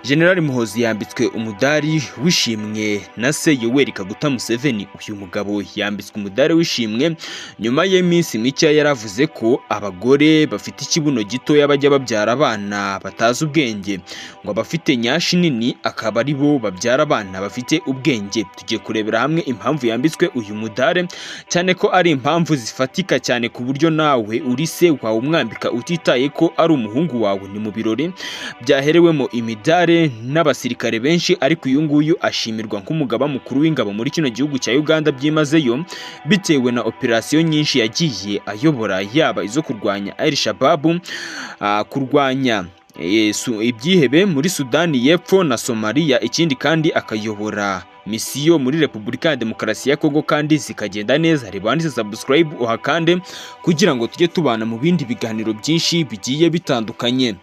General Muhoozi yambitswe umudari w'ishimwe na se Yoweri Kaguta Museveni. Uyu mugabo yambitswe umudari w'ishimwe nyuma y'iminsi mike yaravuze ko abagore bafite ikibuno gitoya bajya babyara abana batazi ubwenge, ngo abafite nyashi nini akaba ari bo babyara abana bafite ubwenge. Tugiye kurebera hamwe impamvu yambitswe uyu mudare, cyane ko ari impamvu zifatika cyane ku buryo nawe uri se wawumwambika utitaye ko ari umuhungu wawe. Ni mu birori byaherewemo imidare n'abasirikare benshi, ariko uyu nguyu ashimirwa nk'umugaba mukuru w'ingabo muri kino gihugu cya Uganda byimazeyo, bitewe na operasiyo nyinshi yagiye ayobora, yaba izo kurwanya Al-Shabaab, kurwanya ibyihebe muri Sudani y'Epfo na Somalia, ikindi kandi akayobora misiyo muri Repubulika ya Demokarasi ya Kongo kandi zikagenda neza. Reba wanditse subscribe uhakande kugira ngo tujye tubana mu bindi biganiro byinshi bigiye bitandukanye.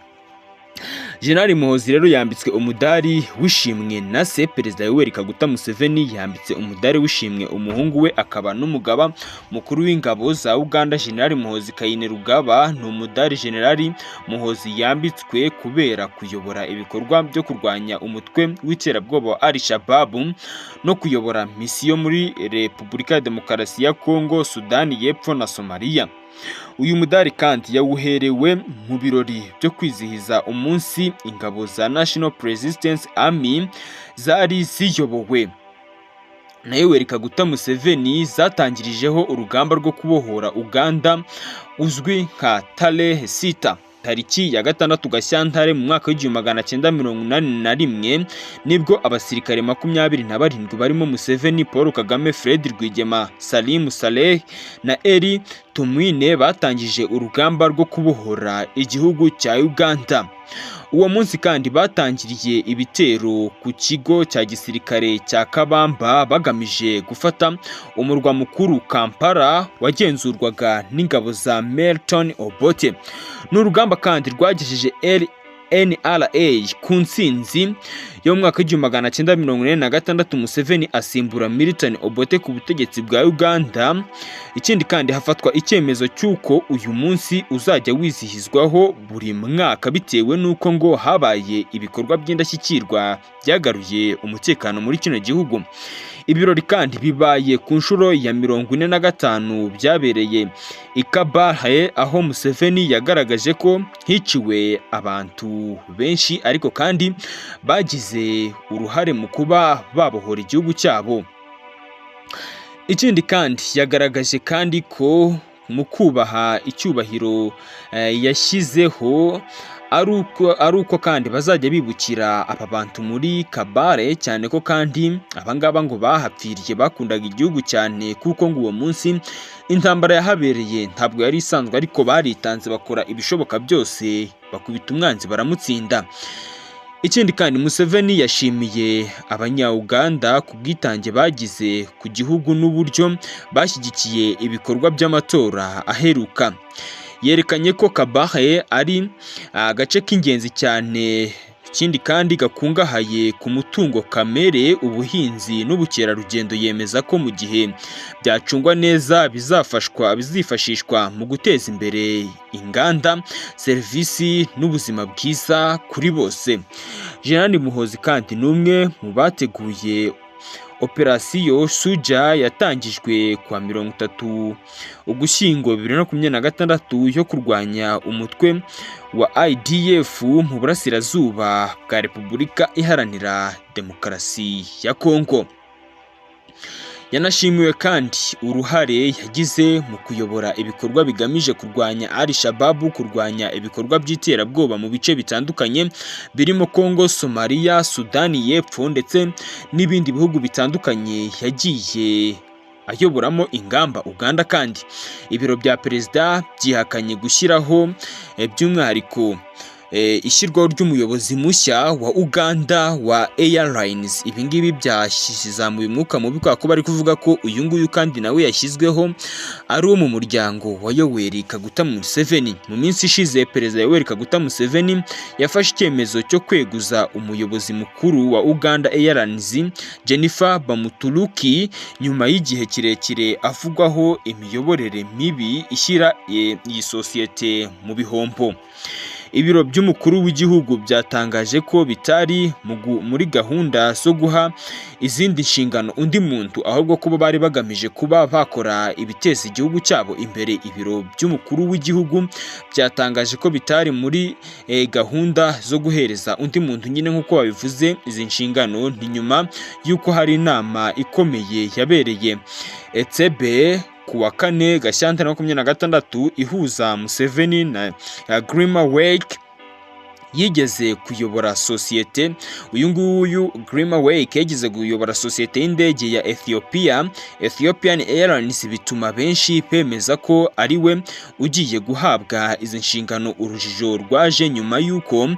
General Muhoozi rero yambitswe umudari w'ishimwe na se Perezida Yoweri Kaguta Museveni, yambitse umudari w'ishimwe umuhungu we akaba n'umugaba mukuru w'ingabo za Uganda General Muhoozi Kainerugaba. Ni umudari General Muhoozi yambitswe kubera kuyobora ibikorwa byo kurwanya umutwe w'iterabwoba wa Al-Shabaab no kuyobora misiyo muri Repubulika ya Demokarasi ya Kongo, Sudani y'Epfo na Somalia. Uyu mudari kandi yawuherewe mu birori byo kwizihiza umunsi ingabo za National Resistance Army zari ziyobowe na Yoweri Kaguta Museveni zatangirijeho urugamba rwo kubohora Uganda uzwi nka Tale Sita. Tariki ya 6 Gashyantare mu mwaka w'1981 nibwo abasirikare 27 barimo Museveni, Paul Kagame, Fred Rwigema, Salim Saleh na Eri Tumwine batangije urugamba rwo kubohora igihugu cya Uganda. Uwo munsi kandi batangiriye ibitero ku kigo cya gisirikare cya Kabamba bagamije gufata umurwa mukuru Kampala wagenzurwaga n'ingabo za Milton Obote. N'urugamba kandi rwagejeje NRA ku ntsinzi yo mu mwaka w'1946 Museveni asimbura Milton Obote ku butegetsi bwa Uganda. Ikindi kandi hafatwa icyemezo cy'uko uyu munsi uzajya wizihizwaho buri mwaka bitewe n'uko ngo habaye ibikorwa by'indashyikirwa byagaruye umutekano muri kino gihugu. Ibirori kandi bibaye ku nshuro ya 45 byabereye i Kabale, aho Museveni yagaragaje ko hiciwe abantu benshi ariko kandi bagize uruhare mu kuba babohora igihugu cyabo. Ikindi kandi yagaragaje kandi ko mu kubaha icyubahiro yashyizeho ari uko kandi bazajya bibukira aba bantu muri Kabale, cyane ko kandi abangaba ngo bahapfiriye bakundaga igihugu cyane, kuko ngo uwo munsi intambara yahabereye ntabwo yari isanzwe, ariko baritanze bakora ibishoboka byose bakubita umwanzi baramutsinda. Ikindi kandi Museveni yashimiye abanya-Uganda ku bwitange bagize ku gihugu n'uburyo bashyigikiye ibikorwa by'amatora aheruka. Yerekanye ko Kabale ari agace k'ingenzi cyane, ikindi kandi gakungahaye ku mutungo kamere, ubuhinzi n'ubukerarugendo. Yemeza ko mu gihe byacungwa neza bizifashishwa mu guteza imbere inganda, serivisi n'ubuzima bwiza kuri bose. General Muhoozi kandi n'umwe mu bateguye Operasiyo Suja yatangijwe kwa 30 Ugushyingo 2026 yo kurwanya umutwe wa IDF mu burasirazuba bwa Repubulika Iharanira Demokarasi ya Kongo. Yanashimiwe kandi uruhare yagize mu kuyobora ibikorwa bigamije kurwanya Al-Shabaab, kurwanya ibikorwa by'iterabwoba mu bice bitandukanye birimo Kongo, Somalia, Sudani y'Epfo ndetse n'ibindi bihugu bitandukanye yagiye ayoboramo ingamba. Uganda kandi ibiro bya perezida byihakanye gushyiraho by'umwihariko ishyirwaho ry'umuyobozi mushya wa Uganda wa Airlines. Ibingibi byashyizamuye umwuka mubi kuko bari kuvuga ko uyu nguyu kandi nawe yashyizweho ari uwo mu muryango wa Yoweri Kaguta Museveni. Mu minsi ishize Perezida Yoweri Kaguta Museveni yafashe icyemezo cyo kweguza umuyobozi mukuru wa Uganda Airlines Jennifer Bamutuluki nyuma y'igihe kirekire avugwaho imiyoborere mibi ishyira iyi sosiyete mu bihombo. Ibiro by'umukuru w'igihugu byatangaje ko bitari muri gahunda zo guha izindi nshingano undi muntu, ahubwo kuba bari bagamije kuba bakora ibiteza igihugu cyabo imbere. Ibiro by'umukuru w'igihugu byatangaje ko bitari muri gahunda zo guhereza undi muntu nyine nk'uko babivuze izi nshingano, ni nyuma y'uko hari inama ikomeye yabereye Entebbe ku wa 4 Gashyantare 2026 ihuza Museveni na Grima Wake yigeze kuyobora sosiyete. Uyu nguyu Grima Wake yigeze kuyobora sosiyete y'indege ya Ethiopian Airlines, bituma benshi bemeza ko ari we ugiye guhabwa izi nshingano. Urujijo rwaje nyuma y'uko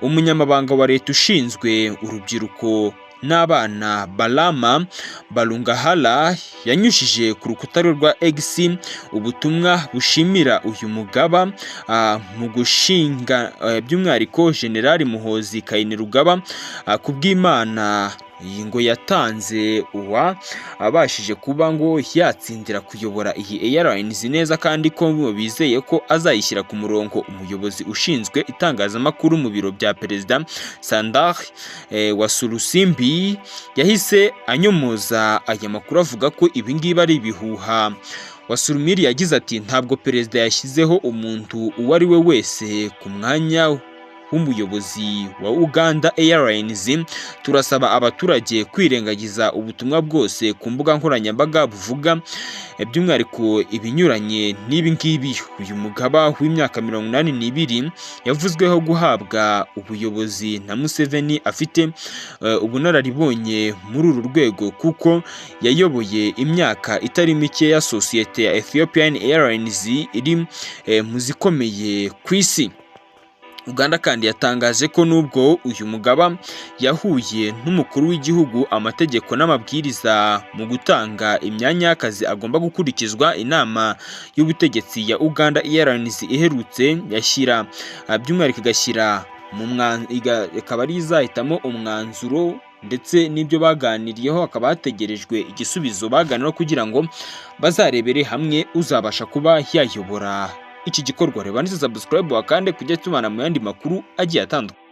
umunyamabanga wa leta ushinzwe urubyiruko n'abana Balama Balungahala yanyushije ku rukuta rwa X ubutumwa bushimira uyu mugaba mu gushinga by'umwihariko General Muhoozi Kainerugaba kubw'Imana iyi ngo yatanze uwa abashije kuba ngo yatsindira kuyobora iyi airlines neza, kandi ko bizeye ko azayishyira ku murongo. Umuyobozi ushinzwe itangazamakuru mu biro bya Perezida Sandar Wasulusimbi yahise anyomoza aya makuru avuga ko ibi ngibi ari ibihuha. Wasulumiri yagize ati ntabwo Perezida yashyizeho umuntu uwo ari we wese ku mwanya w'umuyobozi wa Uganda Airlines. Turasaba abaturage kwirengagiza ubutumwa bwose ku mbuga nkoranyambaga buvuga by'umwihariko ibinyuranye n'ibi ngibi. Uyu mugaba w'imyaka 82 yavuzweho guhabwa ubuyobozi na Museveni, afite ubunararibonye muri uru rwego kuko yayoboye imyaka itari mike ya sosiyete ya Ethiopian Airlines iri mu zikomeye ku isi. Uganda kandi yatangaje ko nubwo uyu mugaba yahuye n'umukuru w'igihugu, amategeko n'amabwiriza mu gutanga imyanya y'akazi agomba gukurikizwa. Inama y'ubutegetsi ya Uganda Airlines iherutse yashyira by'umwihariko igashyira mu ikaba ari izahitamo umwanzuro ndetse n'ibyo baganiriyeho. Hakaba hategerejwe igisubizo baganiraho kugira ngo bazarebere hamwe uzabasha kuba yayobora iki gikorwa. Reba ni subscribe wakande kujya tubana mu yandi makuru agiye atandukanye.